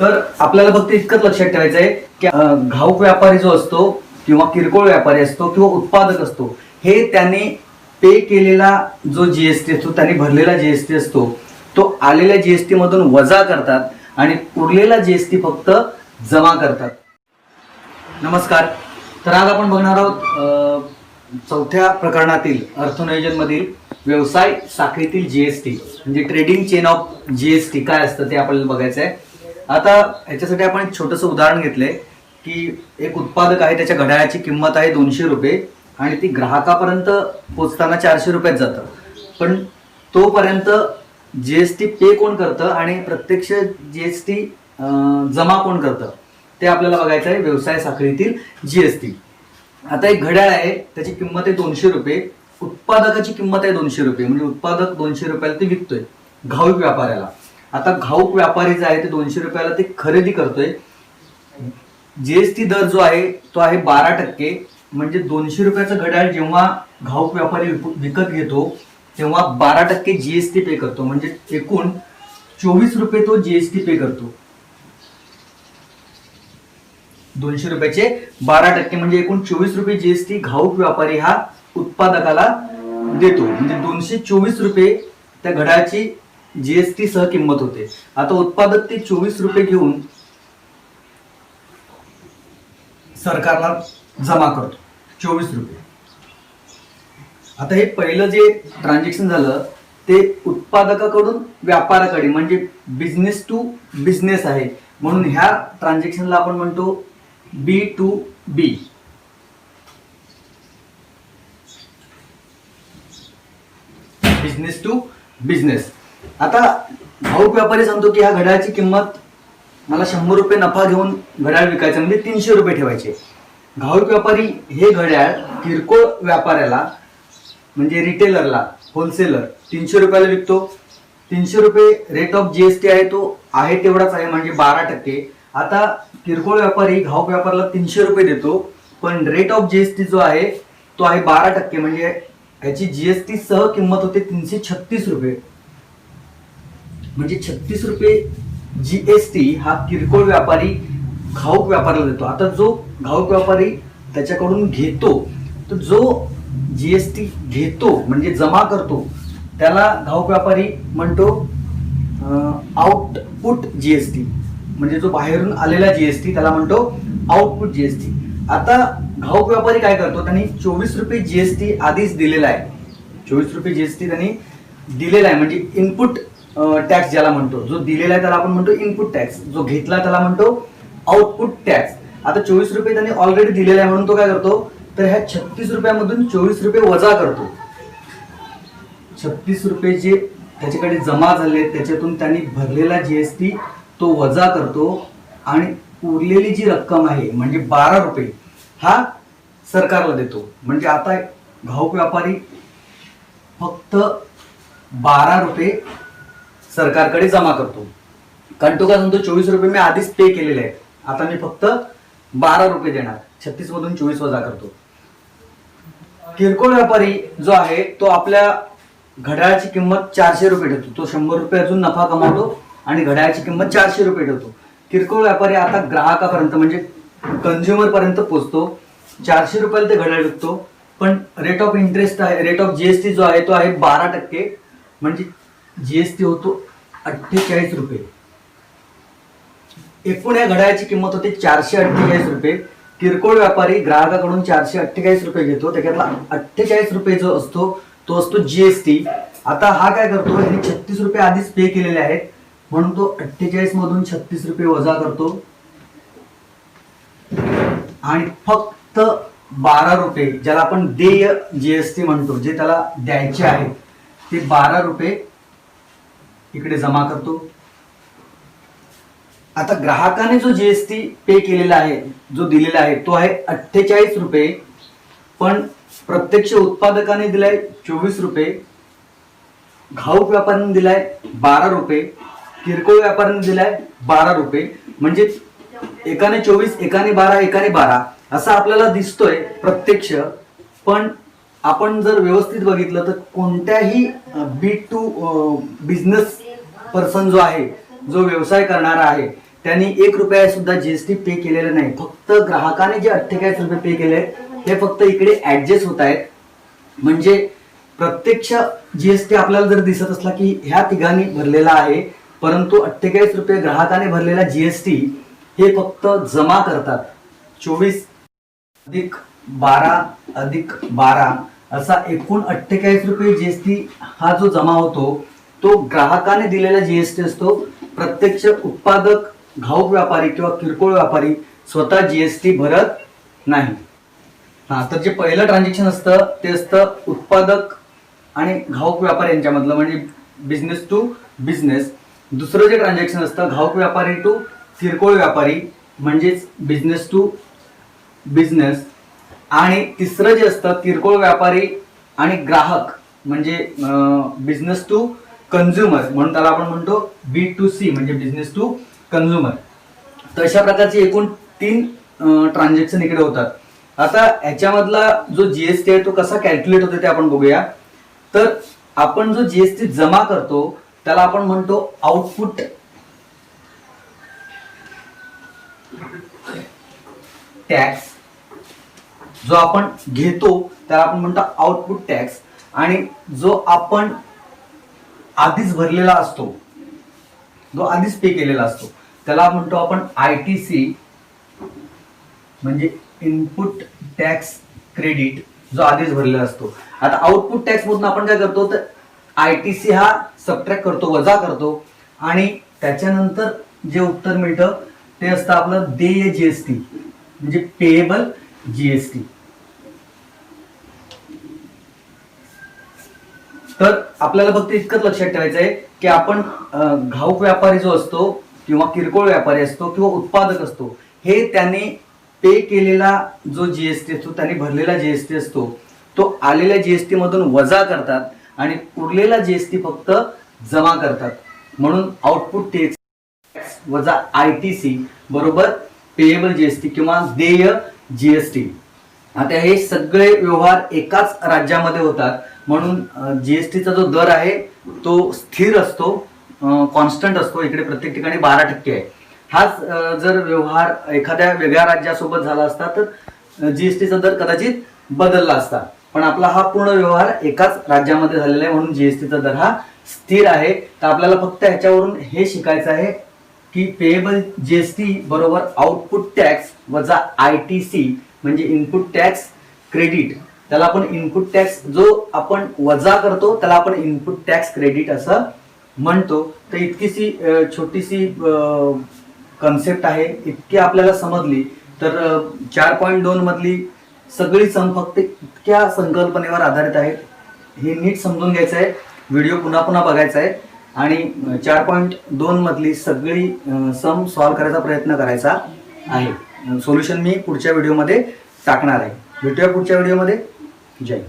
तर आपल्याला फक्त इतकंच लक्षात ठेवायचं आहे की घाऊक व्यापारी जो असतो किंवा किरकोळ व्यापारी असतो किंवा उत्पादक असतो, हे त्याने पे केलेला जो जीएसटी असतो, त्याने भरलेला जीएसटी असतो, तो आलेल्या जीएसटी मधून वजा करतात आणि उरलेला जीएसटी फक्त जमा करतात. नमस्कार. तर आज आपण बघणार आहोत चौथ्या प्रकरणातील अर्थनियोजन मधील व्यवसाय साखळीतील जीएसटी म्हणजे ट्रेडिंग चेन ऑफ जीएसटी काय असतं ते आपल्याला बघायचं आहे. आता ह्याच्यासाठी आपण एक छोटंसं उदाहरण घेतलंय की एक उत्पादक आहे, त्याच्या घड्याळाची किंमत आहे 200 रुपये आणि ती ग्राहकापर्यंत पोहोचताना 400 रुपयात जातं. पण तोपर्यंत जीएसटी पे कोण करतं आणि प्रत्यक्ष जीएसटी जमा कोण करतं ते आपल्याला बघायचं आहे व्यवसाय साखळीतील जीएसटी. आता एक घड्याळ आहे, त्याची किंमत आहे 200 रुपये, उत्पादकाची किंमत आहे 200 रुपये, म्हणजे उत्पादक 200 रुपयाला ते विकतोय घाऊक व्यापाऱ्याला. आता घाऊक व्यापारी जे आहे ते 200 रुपयाला ते खरेदी करतोय. जीएसटी दर जो आहे तो आहे 12%, म्हणजे 200 रुपयाचं घड्याळ जेव्हा घाऊक व्यापारी विकत घेतो तेव्हा 12% जीएसटी पे करतो, म्हणजे एकूण 24 रुपये तो जीएसटी पे करतो. 200 रुपयाचे 12% म्हणजे एकूण 24 रुपये जीएसटी घाऊक व्यापारी हा उत्पादकाला देतो, म्हणजे 224 रुपये त्या घड्याळाची जीएसटी सह किंमत होते. आता उत्पादक ते 24 रुपये घेऊन सरकारला जमा करतो 24 रुपये. आता हे पहिलं जे ट्रान्झॅक्शन झालं ते उत्पादकाकडून व्यापाराकडे म्हणजे बिझनेस टू बिझनेस आहे, म्हणून ह्या ट्रान्झॅक्शनला आपण म्हणतो B2B. Business to business. आता घाऊक व्यापारी सांगतो की ह्या घड्याळाची किंमत मला 100 रुपये नफा घेऊन घड्याळ विकायचं, म्हणजे 300 रुपये ठेवायचे. घाऊक व्यापारी हे घड्याळ किरकोळ व्यापाऱ्याला म्हणजे रिटेलरला, होलसेलर 300 रुपयाला विकतो. 300 रुपये रेट ऑफ जीएसटी आहे, तो आहे तेवढाच आहे, म्हणजे 12%. आता किरकोळ व्यापारी घाऊक व्यापाऱ्याला 300 रुपये देतो, पण रेट ऑफ जीएसटी जो आहे तो आहे 12%, म्हणजे याची जीएसटी सह किंमत होते 336 रुपये, म्हणजे 36 रुपये जीएसटी हा किरकोळ व्यापारी घाऊक व्यापाऱ्याला देतो. आता जो घाऊक व्यापारी त्याच्याकडून घेतो, तर जो जीएसटी घेतो म्हणजे जमा करतो त्याला घाऊक व्यापारी म्हणतो आउटपुट जीएसटी, म्हणजे जो बाहेरून आलेला जीएसटी त्याला म्हणतो आउटपुट जीएसटी. आता घाऊक व्यापारी काय करतो, त्यांनी 24 रुपये जीएसटी आधीच दिलेला आहे. 24 रुपये जीएसटी त्यांनी दिलेला आहे, म्हणजे इनपुट टॅक्स ज्याला म्हणतो, जो दिलेला आहे त्याला आपण म्हणतो इनपुट टॅक्स, जो घेतला त्याला म्हणतो आउटपुट टॅक्स. आता 24 रुपये त्यांनी ऑलरेडी दिलेला आहे, म्हणून तो काय करतो, तर ह्या 36 रुपयामधून 24 रुपये वजा करतो. 36 रुपये जे त्याच्याकडे जमा झाले त्याच्यातून त्यांनी भरलेला जीएसटी तो वजा करतो आणि उरलेली जी रक्कम आहे म्हणजे 12 रुपये हा सरकारला देतो. म्हणजे आता घाऊक व्यापारी फक्त 12 रुपये सरकारकडे जमा करतो, कारण तो काय म्हणतो 24 रुपये मी आधीच पे केलेले आहेत, आता मी फक्त 12 रुपये देणार, 36 मधून 24 वजा करतो. किरकोळ व्यापारी जो आहे तो आपल्या घड्याळाची किंमत 400 रुपये ठेवतो, तो 100 रुपये अजून नफा कमावतो आणि घड्याळाची किंमत 400 रुपये ठेवतो. किरकोळ व्यापारी आता ग्राहकापर्यंत म्हणजे कंझ्युमर पर्यंत पोहोचतो, 400 रुपयाला ते घड्याळ विकतो, पण रेट ऑफ इंटरेस्ट आहे, रेट ऑफ जीएसटी जो आहे तो आहे 12%, म्हणजे जीएसटी होतो 48 रुपये. एकूण या घड्याळाची किंमत होते 448 रुपये. किरकोळ व्यापारी ग्राहकाकडून 448 रुपये घेतो, त्याच्यातला 48 रुपये जो असतो तो असतो जीएसटी. आता हा काय करतो, याने 36 रुपये आधीच पे केलेले आहेत, म्हणून तो 48 मधून 36 रुपये वजा करतो आणि फक्त 12 रुपये ज्याला आपण देय जीएसटी म्हणतो, जे त्याला द्यायचे आहे ते 12 रुपये इकडे जमा करतो. आता ग्राहकाने जो जीएसटी पे केलेला आहे, जो दिलेला आहे तो आहे 48 रुपये, पण प्रत्यक्ष उत्पादकाने दिलाय 24 रुपये, घाऊक व्यापाऱ्याने दिलाय 12 रुपये, किरकोळ व्यापाऱ्याने दिलाय 12 रुपये, म्हणजे एकाने 24, एकाने 12, एकाने 12 असं आपल्याला दिसतोय प्रत्यक्ष. पण आपण जर व्यवस्थित बघितलं तर कोणत्याही B2 बिझनेस पर्सन जो आहे, जो व्यवसाय करणारा आहे, त्यांनी 1 रुपया सुद्धा जीएसटी पे केलेला नाही. फक्त ग्राहकाने जे 48 रुपये पे केले ते फक्त इकडे ऍडजस्ट होत आहेत. म्हणजे प्रत्यक्ष जीएसटी आपल्याला जर दिसत असला की ह्या तिघांनी भरलेला आहे, परंतु 48 रुपये ग्राहकाने भरलेला जीएसटी हे फक्त जमा करतात. 24 अधिक 12 अधिक 12 असा एकूण 48 रुपये जीएसटी हा जो जमा होतो तो ग्राहकाने दिलेला जीएसटी असतो. प्रत्यक्ष उत्पादक, घाऊक व्यापारी किंवा किरकोळ व्यापारी स्वतः जीएसटी भरत नाही. तर जे पहिलं ट्रान्झॅक्शन असतं ते असतं उत्पादक आणि घाऊक व्यापारी यांच्यामधलं, म्हणजे बिझनेस टू बिझनेस. दुसरं जे ट्रान्झॅक्शन असतं घाऊक व्यापारी टू किरकोळ व्यापारी म्हणजेच बिझनेस टू बिझनेस. आणि तिसरं जे असतं किरकोळ व्यापारी आणि ग्राहक म्हणजे बिझनेस टू कन्झ्युमर, म्हणून त्याला आपण म्हणतो B2C म्हणजे बिझनेस टू कन्झ्युमर. तर अशा प्रकारचे एकूण 3 ट्रान्झॅक्शन इकडे होतात. आता ह्याच्यामधला जो जीएसटी आहे तो कसा कॅल्क्युलेट होतो ते आपण बघूया. तर आपण जो जीएसटी जमा करतो त्याला आपण म्हणतो आउटपुट टॅक्स. जो आपण घेतो त्याला आपण म्हणतो आउटपुट टॅक्स. आणि जो आपण आधीच भरलेला असतो, जो आधीच पे केलेला असतो त्याला म्हणतो आपण ITC म्हणजे इनपुट टॅक्स क्रेडिट, जो आधीच भरलेला असतो. आता आउटपुट टॅक्स मधून आपण काय करतो तर ITC हा सबट्रॅक्ट करतो, वजा करतो, आणि त्याच्यानंतर जे उत्तर मिळतं ते असतं आपलं देय जीएसटी म्हणजे पेएबल जीएसटी. तर आपल्याला फक्त इतकंच लक्षात ठेवायचं आहे की आपण घाऊक व्यापारी जो असतो किंवा किरकोळ व्यापारी असतो किंवा उत्पादक असतो हे त्याने पे केलेला जो जीएसटी असतो, त्याने भरलेला जीएसटी असतो तो आलेल्या जीएसटी मधून वजा करतात आणि उरलेला जीएसटी फक्त जमा करतात. म्हणून आउटपुट टॅक्स वजा ITC बरोबर पेएबल जीएसटी किंवा देय जीएसटी. आता हे सगळे व्यवहार एकाच राज्यामध्ये होतात, म्हणून जीएसटीचा जो दर आहे तो स्थिर असतो, कॉन्स्टंट असतो. इकडे प्रत्येक ठिकाणी 12% आहे. हाच जर व्यवहार एखाद्या वेगळ्या राज्यासोबत झाला असता तर जीएसटीचा दर कदाचित बदलला असता, पण आपला हा पूर्ण व्यवहार एकाच राज्यामध्ये झालेला आहे म्हणून जीएसटीचा दर हा स्थिर आहे. तर आपल्याला फक्त ह्याच्यावरून हे शिकायचं आहे की पेएबल जीएसटी बरोबर आउटपुट टॅक्स वजा ITC म्हणजे इनपुट टॅक्स क्रेडिट. त्याला आपण इनपुट टॅक्स जो आपण वजा करतो त्याला आपण इनपुट टॅक्स क्रेडिट असं म्हणतो. तर इतकीशी छोटीशी कन्सेप्ट आहे, इतकी आपल्याला समजली तर 4.2 मधली सगळी सम फक्त इतक्या संकल्पनेवर आधारित आहेत. हे नीट समजून घ्यायचं आहे, व्हिडिओ पुन्हा पुन्हा बघायचा आहे आणि 4.2 मधली सगळी सम सॉल्व्ह करायचा प्रयत्न करायचा आहे. सोल्युशन मी पुढच्या व्हिडिओमध्ये टाकणार आहे. भेटूया पुढच्या व्हिडिओमध्ये. जय हिंद.